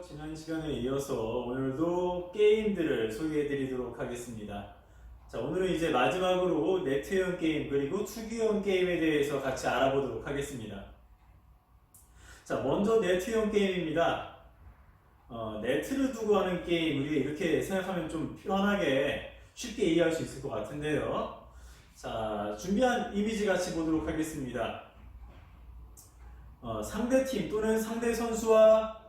지난 시간에 이어서 오늘도 게임들을 소개해 드리도록 하겠습니다. 자, 오늘은 이제 마지막으로 네트형 게임 그리고 투기형 게임에 대해서 같이 알아보도록 하겠습니다. 자, 먼저 네트형 게임입니다. 네트를 두고 하는 게임, 우리가 이렇게 생각하면 좀 편하게 쉽게 이해할 수 있을 것 같은데요. 자, 준비한 이미지 같이 보도록 하겠습니다. 상대팀 또는 상대 선수와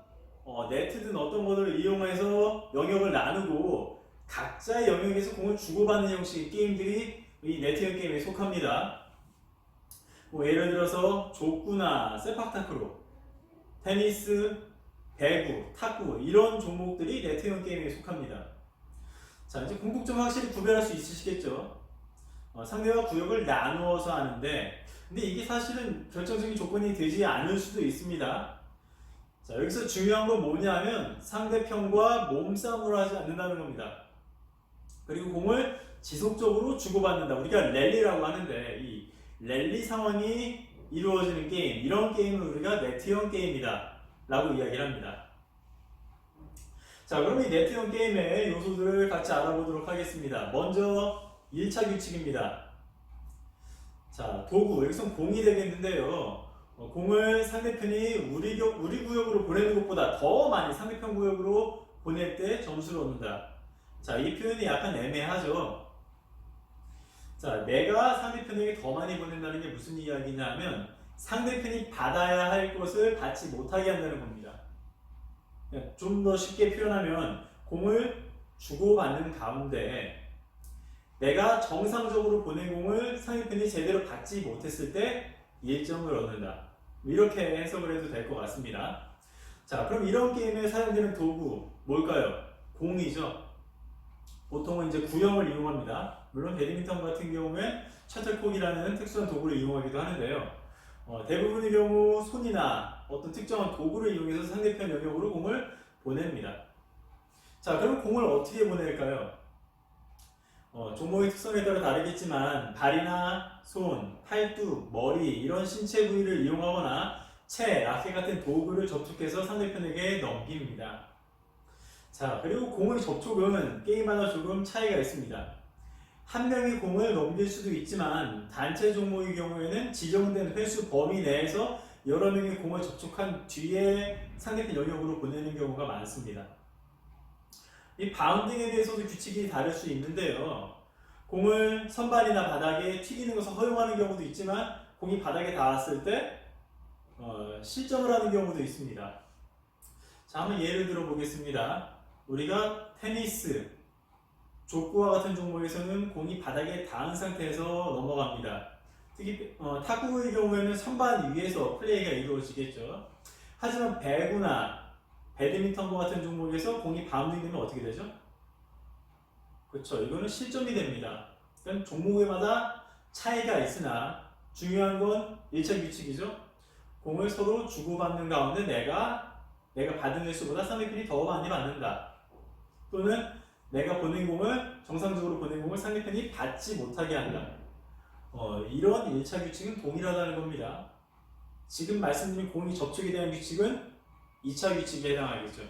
네트든 어떤 것을 이용해서 영역을 나누고 각자의 영역에서 공을 주고받는 형식의 게임들이 이 네트형 게임에 속합니다. 예를 들어서 족구나 세팍타크로, 테니스, 배구, 탁구 이런 종목들이 네트형 게임에 속합니다. 자, 이제 궁극점 확실히 구별할 수 있으시겠죠? 상대와 구역을 나누어서 하는데, 근데 이게 사실은 결정적인 조건이 되지 않을 수도 있습니다. 자, 여기서 중요한 건 뭐냐면 상대편과 몸싸움을 하지 않는다는 겁니다. 그리고 공을 지속적으로 주고받는다. 우리가 랠리라고 하는데 이 랠리 상황이 이루어지는 게임, 이런 게임을 우리가 네트형 게임이다 라고 이야기를 합니다. 자, 그럼 이 네트형 게임의 요소들을 같이 알아보도록 하겠습니다. 먼저 1차 규칙입니다. 자, 도구, 여기서 공이 되겠는데요. 공을 상대편이 우리 구역으로 보내는 것보다 더 많이 상대편 구역으로 보낼 때 점수를 얻는다. 자, 이 표현이 약간 애매하죠. 자, 내가 상대편에게 더 많이 보낸다는 게 무슨 이야기냐면 상대편이 받아야 할 것을 받지 못하게 한다는 겁니다. 좀 더 쉽게 표현하면 공을 주고받는 가운데 내가 정상적으로 보낸 공을 상대편이 제대로 받지 못했을 때 1점을 얻는다. 이렇게 해석을 해도 될 것 같습니다. 자, 그럼 이런 게임에 사용되는 도구 뭘까요? 공이죠. 보통은 이제 구형을 이용합니다. 물론 배드민턴 같은 경우에 셔틀콕이라는 특수한 도구를 이용하기도 하는데요. 대부분의 경우 손이나 어떤 특정한 도구를 이용해서 상대편 영역으로 공을 보냅니다. 자, 그럼 공을 어떻게 보낼까요? 종목의 특성에 따라 다르겠지만 발이나 손, 팔뚝, 머리 이런 신체 부위를 이용하거나 채, 라켓 같은 도구를 접촉해서 상대편에게 넘깁니다. 자, 그리고 공의 접촉은 게임마다 조금 차이가 있습니다. 한 명이 공을 넘길 수도 있지만 단체 종목의 경우에는 지정된 횟수 범위 내에서 여러 명이 공을 접촉한 뒤에 상대편 영역으로 보내는 경우가 많습니다. 이 바운딩에 대해서도 규칙이 다를 수 있는데요. 공을 선발이나 바닥에 튀기는 것을 허용하는 경우도 있지만 공이 바닥에 닿았을 때 실점을 하는 경우도 있습니다. 자, 한번 예를 들어 보겠습니다. 우리가 테니스, 족구와 같은 종목에서는 공이 바닥에 닿은 상태에서 넘어갑니다. 특히 탁구의 경우에는 선반 위에서 플레이가 이루어지겠죠. 하지만 배구나 배드민턴과 같은 종목에서 공이 바운딩 되면 어떻게 되죠? 그렇죠. 이거는 실점이 됩니다. 그러니까 종목마다 차이가 있으나 중요한 건 1차 규칙이죠. 공을 서로 주고받는 가운데 내가 받은 횟수보다 상대편이 더 많이 받는다. 또는 내가 보낸 공을 정상적으로 보낸 공을 상대편이 받지 못하게 한다. 이런 1차 규칙은 동일하다는 겁니다. 지금 말씀드린 공이 접촉에 대한 규칙은 2차 규칙에 해당하겠죠.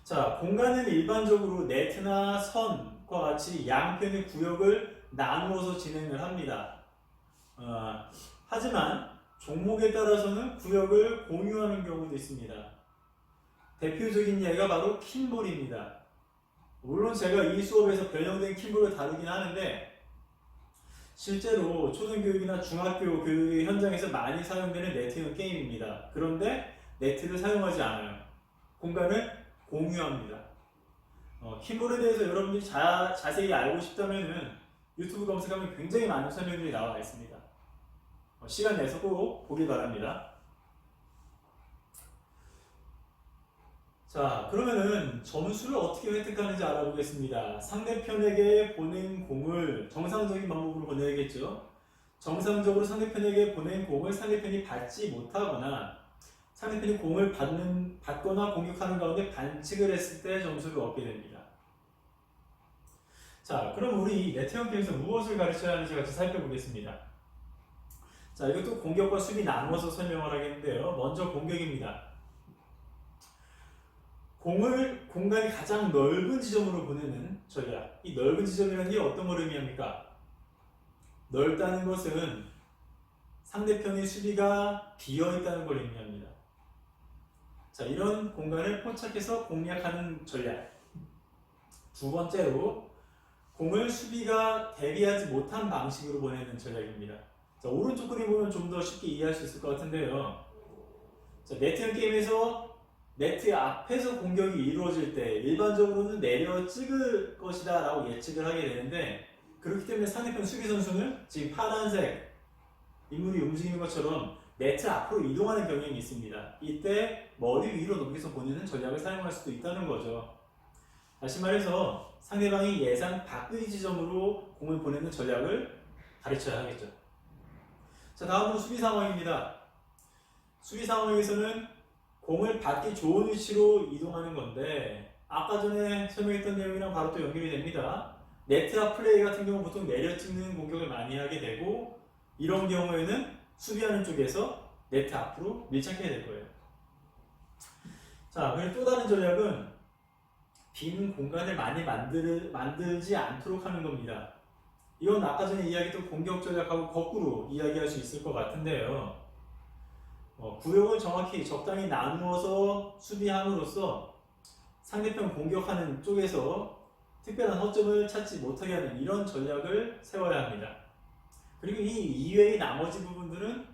자, 공간은 일반적으로 네트나 선과 같이 양편의 구역을 나누어서 진행을 합니다. 하지만 종목에 따라서는 구역을 공유하는 경우도 있습니다. 대표적인 예가 바로 킨볼입니다. 물론 제가 이 수업에서 변형된 킨볼을 다루긴 하는데 실제로 초등교육이나 중학교 교육의 현장에서 많이 사용되는 네트형 게임입니다. 그런데 네트를 사용하지 않아요. 공간을 공유합니다. 킨볼에 대해서 여러분들이 자세히 알고 싶다면 유튜브 검색하면 굉장히 많은 설명들이 나와 있습니다. 시간 내서 꼭 보기 바랍니다. 자, 그러면은 점수를 어떻게 획득하는지 알아보겠습니다. 상대편에게 보낸 공을 정상적인 방법으로 보내야겠죠. 정상적으로 상대편에게 보낸 공을 상대편이 받지 못하거나 상대편이 공을 받거나 공격하는 가운데 반칙을 했을 때 점수를 얻게 됩니다. 자, 그럼 우리 네트형 게임에서 무엇을 가르쳐야 하는지 같이 살펴보겠습니다. 자, 이것도 공격과 수비 나누어서 설명을 하겠는데요. 먼저 공격입니다. 공을 공간이 가장 넓은 지점으로 보내는 전략. 이 넓은 지점이라는 게 어떤 걸 의미합니까? 넓다는 것은 상대편의 수비가 비어있다는 걸 의미합니다. 자, 이런 공간을 포착해서 공략하는 전략. 두 번째로, 공을 수비가 대비하지 못한 방식으로 보내는 전략입니다. 자, 오른쪽 그림 보면 좀 더 쉽게 이해할 수 있을 것 같은데요. 자, 네트형 게임에서 네트 앞에서 공격이 이루어질 때 일반적으로는 내려 찍을 것이다 라고 예측을 하게 되는데, 그렇기 때문에 상대편 수비 선수는 지금 파란색 인물이 움직이는 것처럼 네트 앞으로 이동하는 경향이 있습니다. 이때 머리 위로 넘겨서 보내는 전략을 사용할 수도 있다는 거죠. 다시 말해서 상대방이 예상 밖의 지점으로 공을 보내는 전략을 가르쳐야 하겠죠. 자, 다음으로 수비 상황입니다. 수비 상황에서는 공을 받기 좋은 위치로 이동하는 건데, 아까 전에 설명했던 내용이랑 바로 또 연결이 됩니다. 네트 앞 플레이 같은 경우 보통 내려 찍는 공격을 많이 하게 되고, 이런 경우에는 수비하는 쪽에서 네트 앞으로 밀착해야 될 거예요. 자, 그리고 또 다른 전략은 빈 공간을 많이 만들지 않도록 하는 겁니다. 이건 아까 전에 이야기했던 공격 전략하고 거꾸로 이야기할 수 있을 것 같은데요. 구역을 정확히 적당히 나누어서 수비함으로써 상대편 공격하는 쪽에서 특별한 허점을 찾지 못하게 하는 이런 전략을 세워야 합니다. 그리고 이 이외의 나머지 부분들은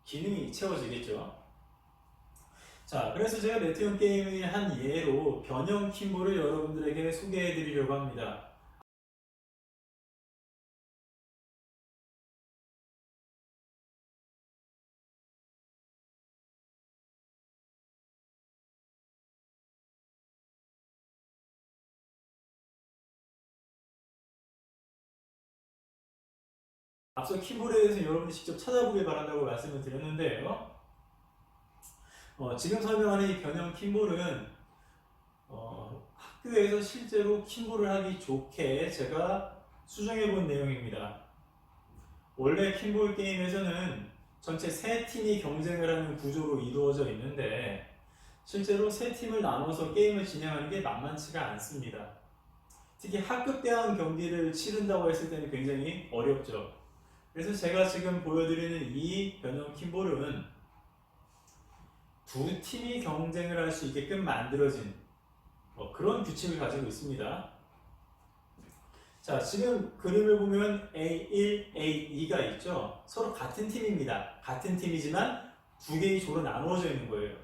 기능이 채워지겠죠. 자, 그래서 제가 네트형 게임의 한 예로 변형 킴볼을 여러분들에게 소개해 드리려고 합니다. 앞서 킴볼에 대해서 여러분이 직접 찾아보길 바란다고 말씀을 드렸는데요. 지금 설명하는 이 변형 킴볼은 학교에서 실제로 킴볼을 하기 좋게 제가 수정해 본 내용입니다. 원래 킴볼 게임에서는 전체 3팀이 경쟁을 하는 구조로 이루어져 있는데, 실제로 3팀을 나눠서 게임을 진행하는 게 만만치가 않습니다. 특히 학급 대항 경기를 치른다고 했을 때는 굉장히 어렵죠. 그래서 제가 지금 보여드리는 이 변형 킴볼은 두 팀이 경쟁을 할 수 있게끔 만들어진 그런 규칙을 가지고 있습니다. 자, 지금 그림을 보면 A1, A2가 있죠. 서로 같은 팀입니다. 같은 팀이지만 두 개의 조로 나누어져 있는 거예요.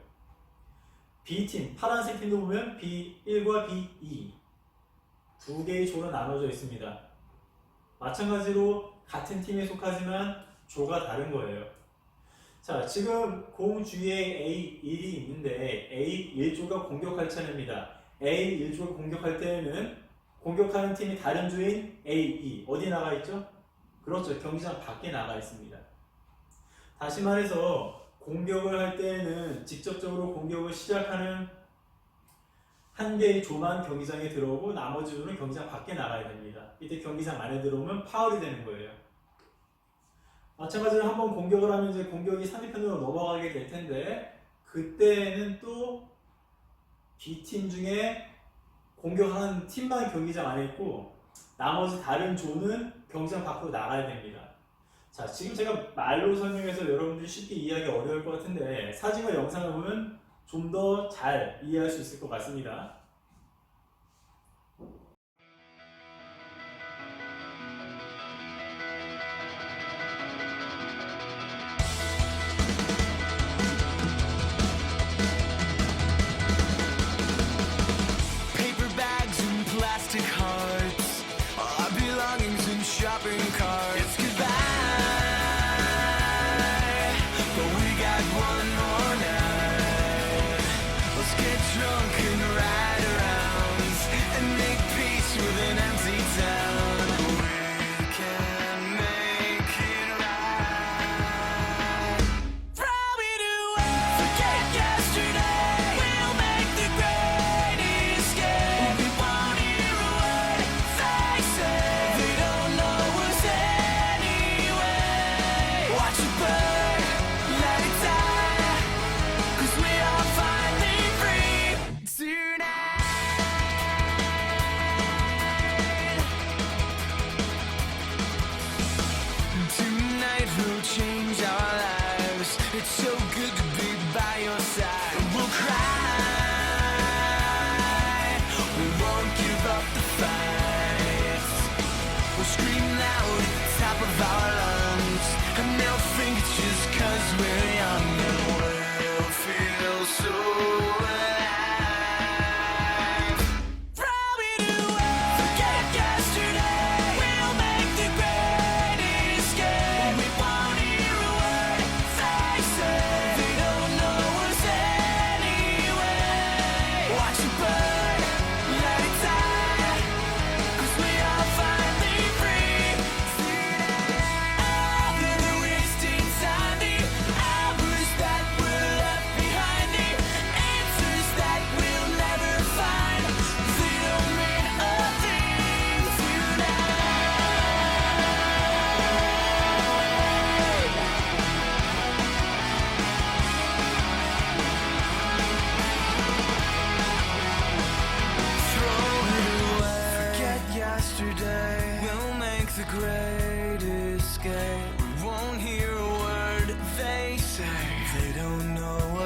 B팀, 파란색 팀도 보면 B1과 B2 두 개의 조로 나눠져 있습니다. 마찬가지로 같은 팀에 속하지만 조가 다른 거예요. 자, 지금 공 주위에 A1이 있는데 A1조가 공격할 차례입니다. A1조가 공격할 때에는 공격하는 팀이 다른 조인 A2 어디 나가 있죠? 그렇죠. 경기장 밖에 나가 있습니다. 다시 말해서 공격을 할 때에는 직접적으로 공격을 시작하는 한 개의 조만 경기장에 들어오고 나머지 조는 경기장 밖에 나가야 됩니다. 이때 경기장 안에 들어오면 파울이 되는 거예요. 마찬가지로 한번 공격을 하면 이제 공격이 상대편으로 넘어가게 될 텐데, 그때는 또 B팀 중에 공격하는 팀만 경기장 안에 있고 나머지 다른 조는 경기장 밖으로 나가야 됩니다. 자, 지금 제가 말로 설명해서 여러분들이 쉽게 이해하기 어려울 것 같은데 사진과 영상을 보면 좀 더 잘 이해할 수 있을 것 같습니다. Shopping cart. It's goodbye, but we got one more night. Let's get drunk and ride around and make peace with an empty town. We can make it right. Probably do it. Forget yesterday. We'll make the great escape. We won't hear a word they say. They don't know we're safe.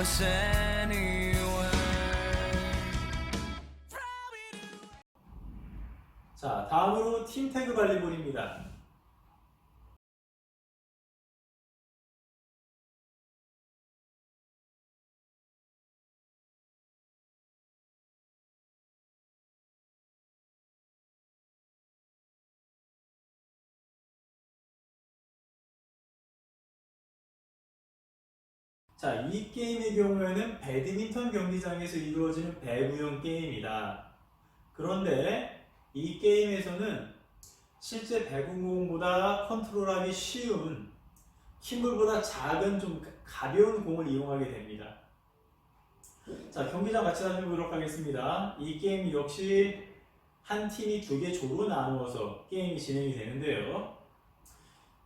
us anyway. 자, 다음으로 팀 태그 발리볼입니다. 자, 이 게임의 경우에는 배드민턴 경기장에서 이루어지는 배구용 게임이다. 그런데 이 게임에서는 실제 배구공보다 컨트롤하기 쉬운 킥볼보다 작은 좀 가벼운 공을 이용하게 됩니다. 자, 경기장 같이 살펴보도록 하겠습니다. 이 게임 역시 한 팀이 두 개 조로 나누어서 게임이 진행이 되는데요.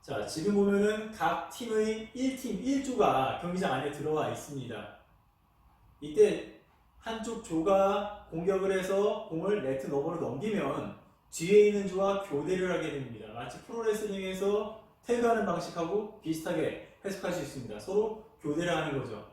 자, 지금 보면은 각 팀의 1팀 1조가 경기장 안에 들어와 있습니다. 이때 한쪽 조가 공격을 해서 공을 네트 너머로 넘기면 뒤에 있는 조와 교대를 하게 됩니다. 마치 프로레슬링에서 태그하는 방식하고 비슷하게 해석할 수 있습니다. 서로 교대를 하는 거죠.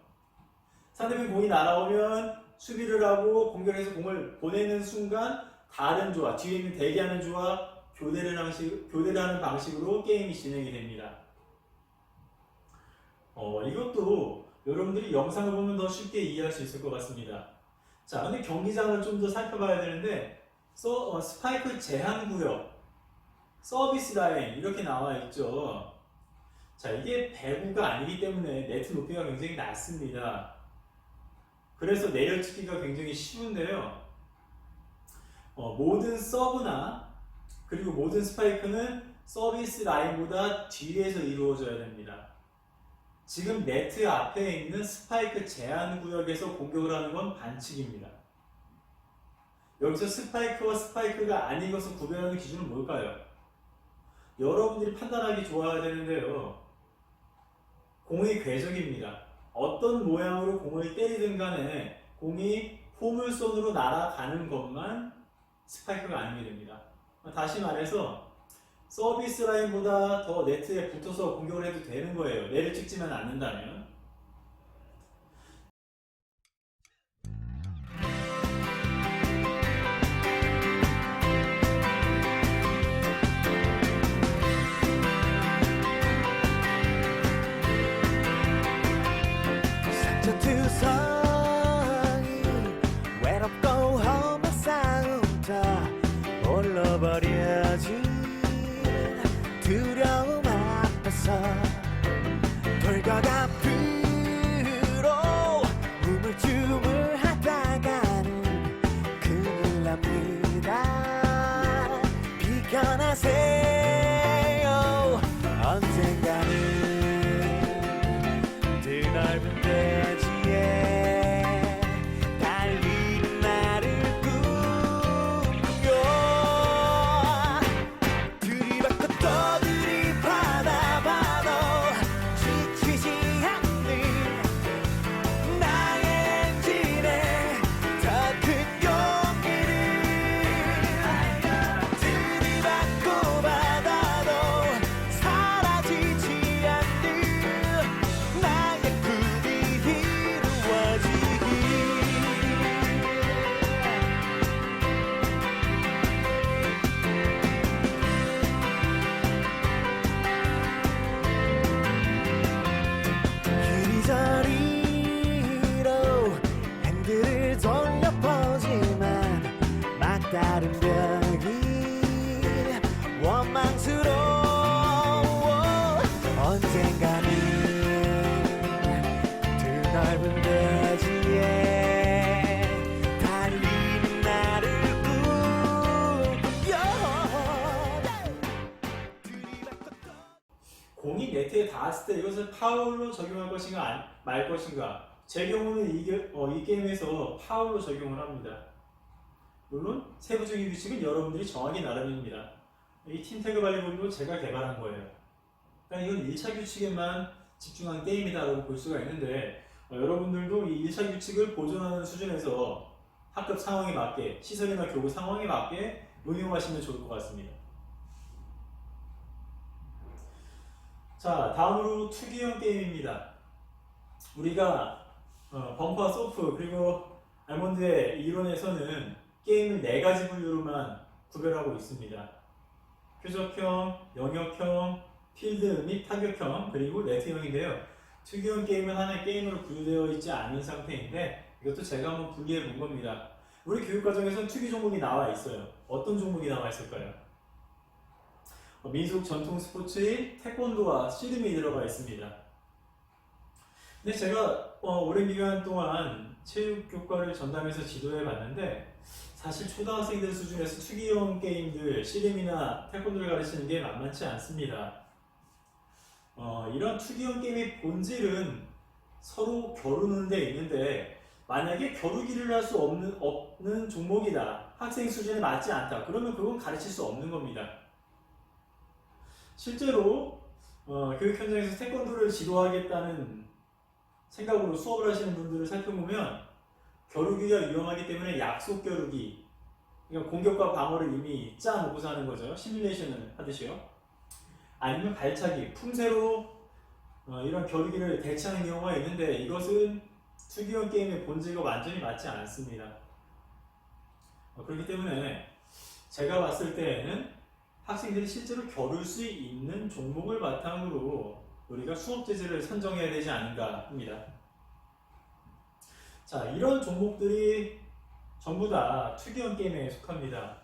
상대편 공이 날아오면 수비를 하고 공격해서 공을 보내는 순간 다른 조와 뒤에 있는 대기하는 조와 교대를 하는 방식으로 게임이 진행이 됩니다. 이것도 여러분들이 영상을 보면 더 쉽게 이해할 수 있을 것 같습니다. 자, 근데 경기장을 좀 더 살펴봐야 되는데 스파이크 제한 구역, 서비스 라인 이렇게 나와 있죠. 자, 이게 배구가 아니기 때문에 네트 높이가 굉장히 낮습니다. 그래서 내려치기가 굉장히 쉬운데요. 모든 서브나 그리고 모든 스파이크는 서비스 라인보다 뒤에서 이루어져야 됩니다. 지금 네트 앞에 있는 스파이크 제한 구역에서 공격을 하는 건 반칙입니다. 여기서 스파이크와 스파이크가 아닌 것을 구별하는 기준은 뭘까요? 여러분들이 판단하기 좋아야 되는데요. 공의 궤적입니다. 어떤 모양으로 공을 때리든 간에 공이 포물선으로 날아가는 것만 스파이크가 아니게 됩니다. 다시 말해서 서비스 라인보다 더 네트에 붙어서 공격을 해도 되는 거예요. 내를 찍지만 않는다면. 상처투성이 외롭고 험한 싸움터 올라버려진 두려움 앞에서 돌격 앞으로 우물쭈물하다가는 큰일 납니다. 비켜나세요. 언젠가는 드넓은 대지에 달리는 나를 꿈꾸며 들이받고 또 들이받아봐도 지치지 않는 나의 엔진에 더 큰 용기를 들이받고 받아도 사라지지 않는 나의 꿈이 이루어지길. 이리저리로 핸들을 돌려보지만 막다른 벽이 원망스러워. 언젠가는 드넓은 대지에 달리는 나를 꿈꾸며 들이받고 또 공이 네트에 닿았을 때 이것을 파울로 적용할 것인가 말 것인가. 제 경우는 이 게임에서 파울로 적용을 합니다. 물론 세부적인 규칙은 여러분들이 정하기 나름입니다. 이 팀 태그 발리볼도 제가 개발한 거예요. 그러니까 이건 1차 규칙에만 집중한 게임이다라고 볼 수가 있는데 여러분들도 이 1차 규칙을 보존하는 수준에서 학급 상황에 맞게, 시설이나 교구 상황에 맞게 응용하시면 좋을 것 같습니다. 자, 다음으로 투기형 게임입니다. 우리가 범퍼, 소프, 그리고 알몬드의 이론에서는 게임을 4가지 분류로만 구별하고 있습니다. 표적형, 영역형, 필드 및 타격형, 그리고 네트형인데요. 투기형 게임은 하나의 게임으로 분류되어 있지 않은 상태인데 이것도 제가 한번 분리해 본 겁니다. 우리 교육과정에서는 투기 종목이 나와 있어요. 어떤 종목이 나와 있을까요? 민속 전통 스포츠인 태권도와 씨름이 들어가 있습니다. 근데 제가 오랜 기간 동안 체육교과를 전담해서 지도해 봤는데 사실 초등학생들 수준에서 투기형 게임들, 씨름이나 태권도를 가르치는 게 만만치 않습니다. 이런 투기형 게임의 본질은 서로 겨루는 데 있는데 만약에 겨루기를 할 수 없는 종목이다. 학생 수준에 맞지 않다. 그러면 그건 가르칠 수 없는 겁니다. 실제로 교육 현장에서 태권도를 지도하겠다는 생각으로 수업을 하시는 분들을 살펴보면 겨루기가 위험하기 때문에 약속 겨루기, 그러니까 공격과 방어를 이미 짜놓고서 하는 거죠. 시뮬레이션을 하듯이요. 아니면 발차기, 품새로 이런 겨루기를 대체하는 경우가 있는데 이것은 투기형 게임의 본질과 완전히 맞지 않습니다. 그렇기 때문에 제가 봤을 때에는 학생들이 실제로 겨룰 수 있는 종목을 바탕으로 우리가 수업 제재를 선정해야 되지 않은가 합니다. 자, 이런 종목들이 전부 다 투기형 게임에 속합니다.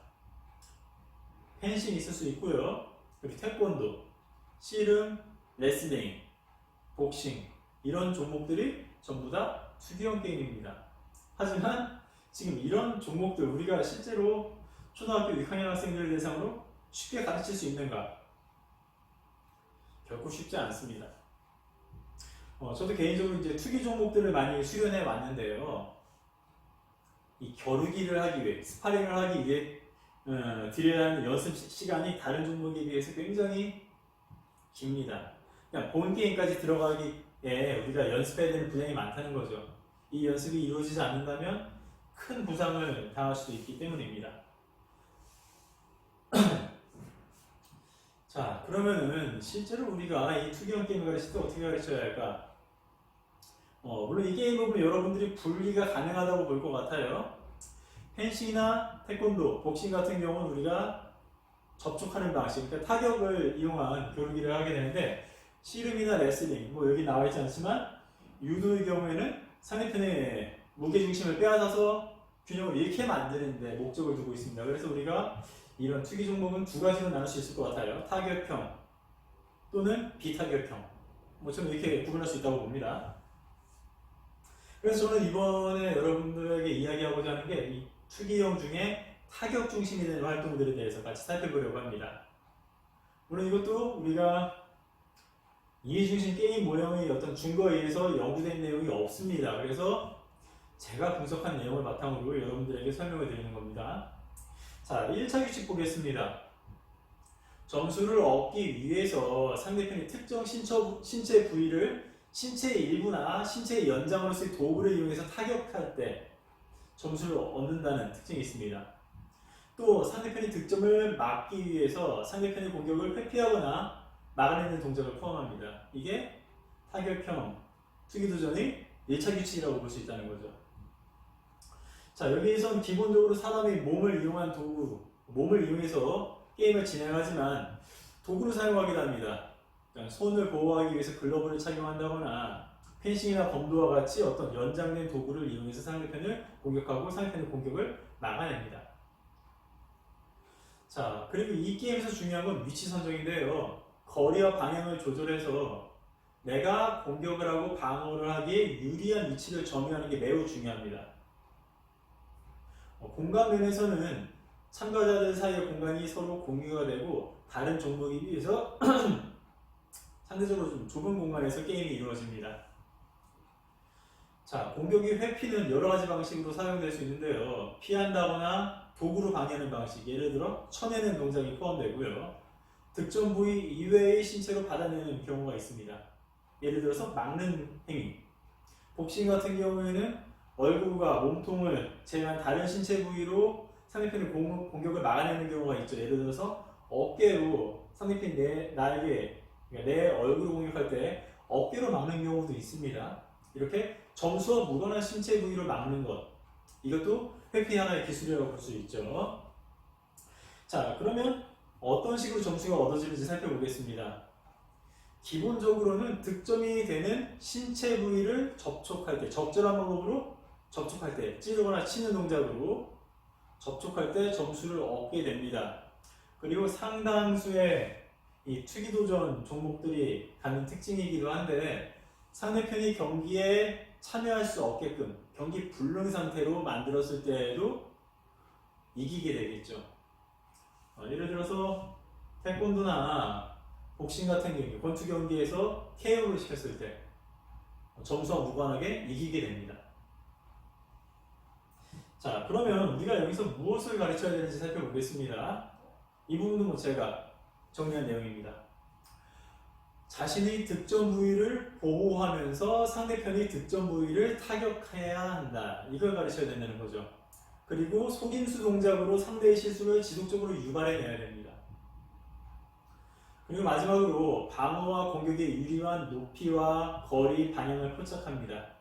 펜싱이 있을 수 있고요. 그리고 태권도, 씨름, 레슬링, 복싱 이런 종목들이 전부 다 투기형 게임입니다. 하지만 지금 이런 종목들 우리가 실제로 초등학교 6학년 학생들을 대상으로 쉽게 가르칠 수 있는가? 결코 쉽지 않습니다. 저도 개인적으로 이제 투기 종목들을 많이 수련해 왔는데요. 이 겨루기를 하기 위해, 스파링을 하기 위해 들여야 하는 연습 시간이 다른 종목에 비해서 굉장히 깁니다. 그냥 본 게임까지 들어가기에 우리가 연습해야 되는 분량이 많다는 거죠. 이 연습이 이루어지지 않는다면 큰 부상을 당할 수도 있기 때문입니다. 자, 그러면은 실제로 우리가 이 투기형 게임을 가르칠 때 어떻게 가르쳐야 할까? 물론 이 게임 부분 여러분들이 분리가 가능하다고 볼 것 같아요. 펜싱이나 태권도, 복싱 같은 경우는 우리가 접촉하는 방식, 그러니까 타격을 이용한 겨루기를 하게 되는데 씨름이나 레슬링, 뭐 여기 나와 있지 않지만 유도의 경우에는 상대편의 무게중심을 빼앗아서 균형을 잃게 만드는 데 목적을 두고 있습니다. 그래서 우리가 이런 투기 종목은 2가지로 나눌 수 있을 것 같아요. 타격형 또는 비타격형. 저는 이렇게 구분할 수 있다고 봅니다. 그래서 저는 이번에 여러분들에게 이야기하고자 하는 게 이 투기형 중에 타격 중심이 되는 활동들에 대해서 같이 살펴보려고 합니다. 물론 이것도 우리가 이해중심 게임 모형의 어떤 증거에 의해서 연구된 내용이 없습니다. 그래서 제가 분석한 내용을 바탕으로 여러분들에게 설명을 드리는 겁니다. 자, 1차 규칙 보겠습니다. 점수를 얻기 위해서 상대편의 특정 신체 부위를 신체의 일부나 신체의 연장으로서의 도구를 이용해서 타격할 때 점수를 얻는다는 특징이 있습니다. 또 상대편의 득점을 막기 위해서 상대편의 공격을 회피하거나 막아내는 동작을 포함합니다. 이게 타격형 투기도전의 1차 규칙이라고 볼 수 있다는 거죠. 자, 여기에선 기본적으로 사람의 몸을 이용한 도구, 몸을 이용해서 게임을 진행하지만 도구를 사용하기도 합니다. 손을 보호하기 위해서 글러브를 착용한다거나 펜싱이나 검도와 같이 어떤 연장된 도구를 이용해서 상대편을 공격하고 상대편의 공격을 막아냅니다. 자, 그리고 이 게임에서 중요한 건 위치 선정인데요. 거리와 방향을 조절해서 내가 공격을 하고 방어를 하기에 유리한 위치를 점유하는 게 매우 중요합니다. 공간 면에서는 참가자들 사이의 공간이 서로 공유가 되고 다른 종목에 비해서 상대적으로 좀 좁은 공간에서 게임이 이루어집니다. 자, 공격의 회피는 여러 가지 방식으로 사용될 수 있는데요. 피한다거나 도구로 방해하는 방식, 예를 들어 쳐내는 동작이 포함되고요. 득점 부위 이외의 신체로 받아내는 경우가 있습니다. 예를 들어서 막는 행위. 복싱 같은 경우에는 얼굴과 몸통을 제외한 다른 신체 부위로 상대편의 공격을 막아내는 경우가 있죠. 예를 들어서 어깨로 상대편이 나에게 내 얼굴을 공격할 때 어깨로 막는 경우도 있습니다. 이렇게 점수와 무관한 신체 부위를 막는 것. 이것도 회피 하나의 기술이라고 볼 수 있죠. 자, 그러면 어떤 식으로 점수가 얻어지는지 살펴보겠습니다. 기본적으로는 득점이 되는 신체 부위를 접촉할 때, 적절한 방법으로 접촉할 때, 찌르거나 치는 동작으로 접촉할 때 점수를 얻게 됩니다. 그리고 상당수의 이 투기도전 종목들이 갖는 특징이기도 한데, 상대편이 경기에 참여할 수 없게끔 경기 불능 상태로 만들었을 때에도 이기게 되겠죠. 예를 들어서 태권도나 복싱 같은 경우 권투 경기에서 KO를 시켰을 때 점수와 무관하게 이기게 됩니다. 자, 그러면 우리가 여기서 무엇을 가르쳐야 되는지 살펴보겠습니다. 이 부분은 뭐 제가 정리한 내용입니다. 자신의 득점 부위를 보호하면서 상대편의 득점 부위를 타격해야 한다. 이걸 가르쳐야 된다는 거죠. 그리고 속임수 동작으로 상대의 실수를 지속적으로 유발해내야 됩니다. 그리고 마지막으로 방어와 공격의 유리한 높이와 거리, 방향을 포착합니다.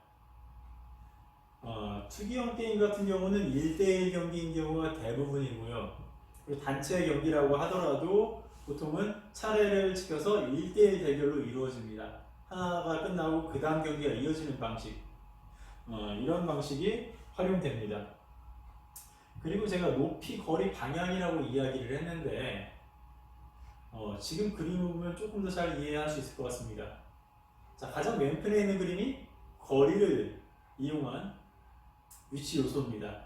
투기형 게임 같은 경우는 1대1 경기인 경우가 대부분이고요. 그리고 단체 경기라고 하더라도 보통은 차례를 지켜서 1대1 대결로 이루어집니다. 하나가 끝나고 그 다음 경기가 이어지는 방식, 이런 방식이 활용됩니다. 그리고 제가 높이, 거리, 방향이라고 이야기를 했는데 지금 그림을 보면 조금 더 잘 이해할 수 있을 것 같습니다. 자, 가장 왼편에 있는 그림이 거리를 이용한 위치 요소입니다.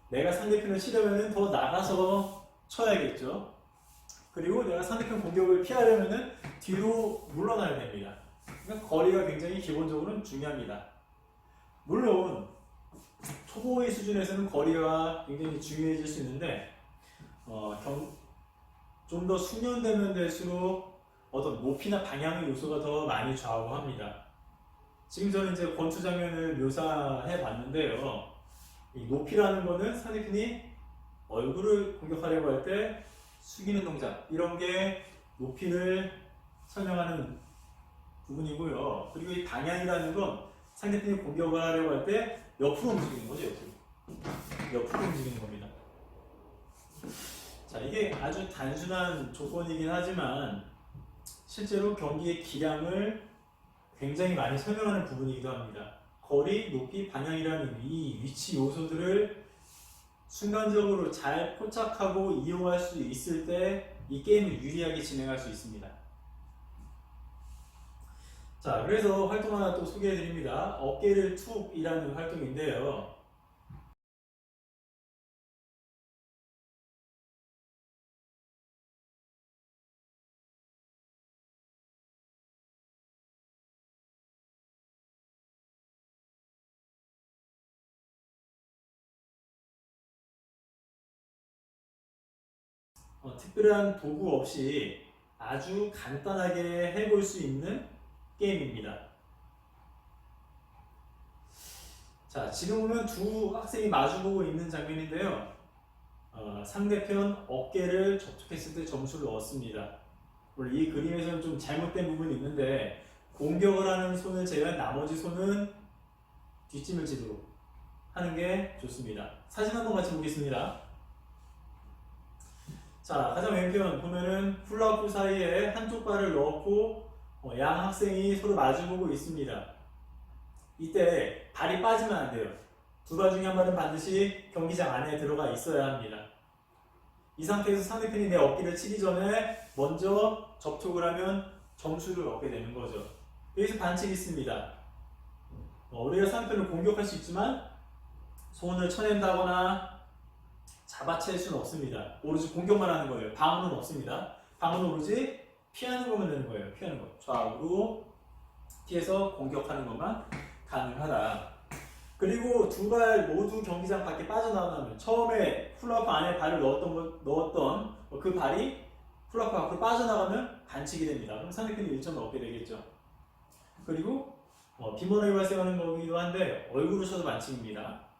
내가 상대편을 치려면 더 나가서 쳐야겠죠. 그리고 내가 상대편 공격을 피하려면 뒤로 물러나야 됩니다. 그러니까 거리가 굉장히 기본적으로는 중요합니다. 물론 초보의 수준에서는 거리가 굉장히 중요해질 수 있는데 좀 더 숙련되면 될수록 어떤 높이나 방향의 요소가 더 많이 좌우합니다. 지금 저는 이제 권투 장면을 묘사해 봤는데요. 이 높이라는 거는 상대편이 얼굴을 공격하려고 할 때 숙이는 동작, 이런 게 높이를 설명하는 부분이고요. 그리고 이 방향이라는 건 상대편이 공격을 하려고 할 때 옆으로 움직이는 거죠. 옆으로 움직이는 겁니다. 자, 이게 아주 단순한 조건이긴 하지만 실제로 경기의 기량을 굉장히 많이 설명하는 부분이기도 합니다. 거리, 높이, 방향이라는 이 위치 요소들을 순간적으로 잘 포착하고 이용할 수 있을 때 이 게임을 유리하게 진행할 수 있습니다. 자, 그래서 활동 하나 또 소개해 드립니다. 어깨를 툭이라는 활동인데요. 특별한 도구 없이 아주 간단하게 해볼 수 있는 게임입니다. 자, 지금 보면 두 학생이 마주보고 있는 장면인데요. 상대편 어깨를 접촉했을 때 점수를 얻습니다. 물론 이 그림에서는 좀 잘못된 부분이 있는데 공격을 하는 손을 제외한 나머지 손은 뒷짐을 지도록 하는 게 좋습니다. 사진 한번 같이 보겠습니다. 자, 가장 왼편 보면은 훌라후프 사이에 한쪽 발을 넣고 양 학생이 서로 마주보고 있습니다. 이때 발이 빠지면 안 돼요. 두 발 중에 한 발은 반드시 경기장 안에 들어가 있어야 합니다. 이 상태에서 상대편이 내 어깨를 치기 전에 먼저 접촉을 하면 점수를 얻게 되는 거죠. 여기서 반칙이 있습니다. 우리가 상대편을 공격할 수 있지만 손을 쳐낸다거나 잡아챌 수는 없습니다. 오로지 공격만 하는 거예요. 방어는 없습니다. 방어는 오로지 피하는 것만 되는 거예요. 피하는 거. 좌우로 피해서 공격하는 것만 가능하다. 그리고 두 발 모두 경기장 밖에 빠져나가면 처음에 훌라후프 안에 발을 넣었던 그 발이 훌라후프 밖으로 빠져나가면 반칙이 됩니다. 그럼 상대편이 1점을 얻게 되겠죠. 그리고 빈번하게 발생하는 거기도 한데 얼굴을 쳐도 반칙입니다.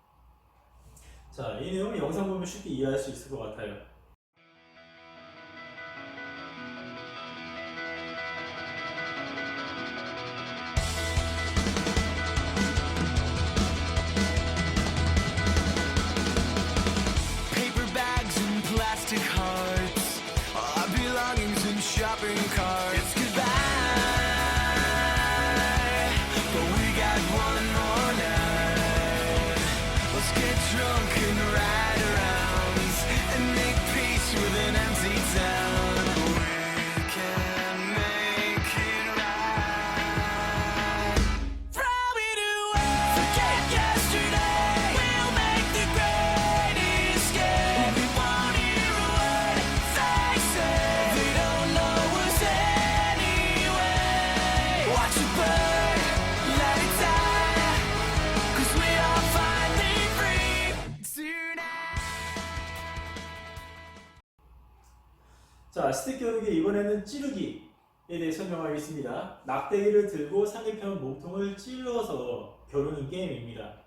자, 이 내용은 영상 보면 쉽게 이해할 수 있을 것 같아요. 자, 스틱 겨루기 이번에는 찌르기에 대해 설명하겠습니다. 막대기를 들고 상대편 몸통을 찔러서 겨루는 게임입니다.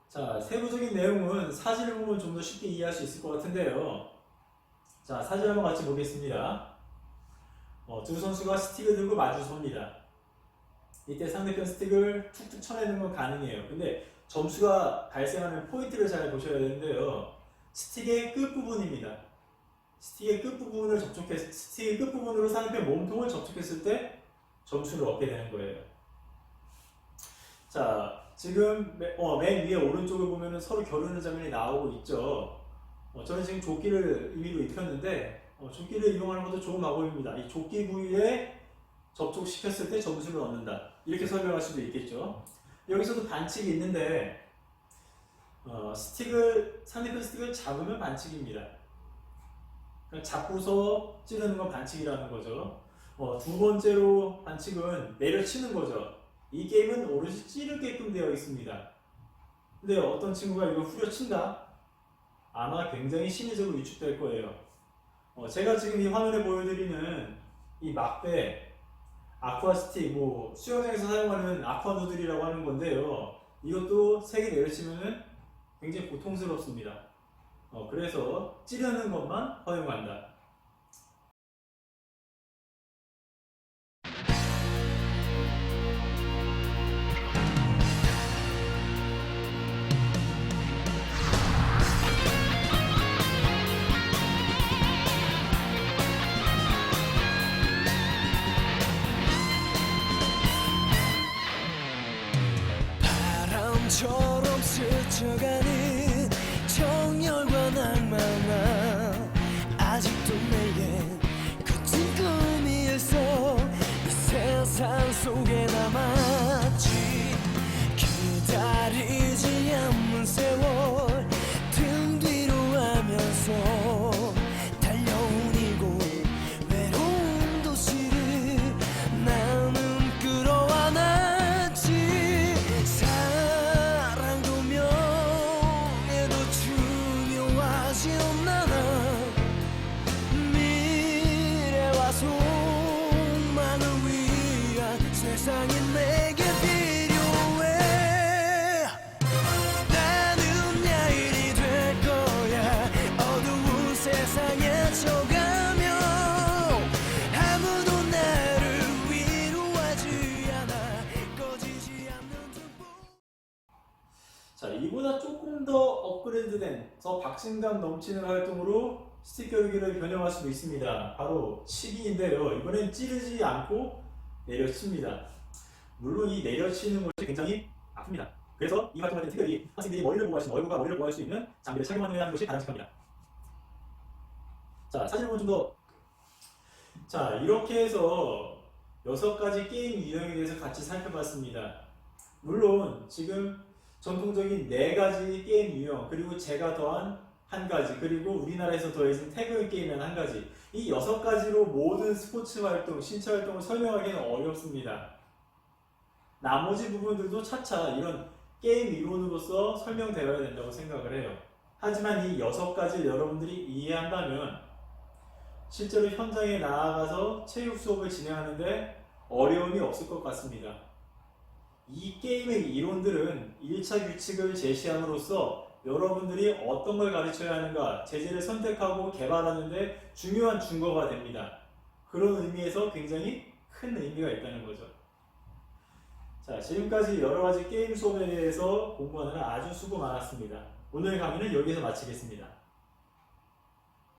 자, 세부적인 내용은 사진을 보면 좀 더 쉽게 이해할 수 있을 것 같은데요. 자, 사진 한번 같이 보겠습니다. 두 선수가 스틱을 들고 마주 섭니다. 이때 상대편 스틱을 툭툭 쳐내는 건 가능해요. 근데 점수가 발생하는 포인트를 잘 보셔야 되는데요. 스틱의 끝부분입니다. 스틱의 끝부분으로 상대편 몸통을 접촉했을 때 점수를 얻게 되는 거예요. 자, 지금 맨 위에 오른쪽을 보면 서로 겨루는 장면이 나오고 있죠. 저는 지금 조끼를 임의로 입혔는데 조끼를 이용하는 것도 좋은 방법입니다. 이 조끼 부위에 접촉시켰을 때 점수를 얻는다. 이렇게 설명할 수도 있겠죠. 여기서도 반칙이 있는데 상대편 스틱을 잡으면 반칙입니다. 그러니까 잡고서 찌르는 건 반칙이라는 거죠. 두 번째로 반칙은 내려치는 거죠. 이 게임은 오롯이 찌르게끔 되어 있습니다. 근데 어떤 친구가 이걸 후려친다? 아마 굉장히 심리적으로 위축될 거예요. 제가 지금 이 화면에 보여드리는 이 막대, 아쿠아스틱, 수영장에서 사용하는 아쿠아누들이라고 하는 건데요. 이것도 세게 내려치면 굉장히 고통스럽습니다. 그래서 찌르는 것만 허용한다. 바람처럼 스쳐가는 정열과 낭만아 아직도 내겐 거친 꿈이었어. 이 세상 속에 남았지. 기다리지 않는 세월 등 뒤로 하면서 달려온 이곳 외로운 도시를 나는 끌어안았지. 사랑도 명예도 중요하지 않아. 미래와 소망을 위한 세상이 내게 필요해. 나는 야인이 될 거야. 어두운 세상에 져가며 아무도 나를 위로하지 않아. 꺼지지 않는 등불. 자, 이보다 조금 더 업그레이드된 더 박진감 넘치는 활동으로 스틱 겨루기를 변형할 수도 있습니다. 바로 치기인데요. 이번엔 찌르지 않고 내려칩니다. 물론 이 내려치는 것이 굉장히 아픕니다. 그래서 이 활동할 때 특별히 학생들이 머리를 보호할 수 있는, 얼굴과 머리를 보호할 수 있는 장비를 착용하는 것이 바람직합니다. 자, 사진을 보면 좀 더. 자, 이렇게 해서 6가지 게임 유형에 대해서 같이 살펴봤습니다. 물론 지금 전통적인 4가지 게임 유형, 그리고 제가 더한 1가지, 그리고 우리나라에서 더해진 태그 게임은 1가지, 이 6가지로 모든 스포츠 활동, 신체 활동을 설명하기는 어렵습니다. 나머지 부분들도 차차 이런 게임 이론으로서 설명되어야 된다고 생각을 해요. 하지만 이 6가지를 여러분들이 이해한다면 실제로 현장에 나아가서 체육 수업을 진행하는데 어려움이 없을 것 같습니다. 이 게임의 이론들은 1차 규칙을 제시함으로써 여러분들이 어떤 걸 가르쳐야 하는가, 제재를 선택하고 개발하는 데 중요한 증거가 됩니다. 그런 의미에서 굉장히 큰 의미가 있다는 거죠. 자, 지금까지 여러가지 게임 수업에 대해서 공부하느라 아주 수고 많았습니다. 오늘 강의는 여기서 마치겠습니다.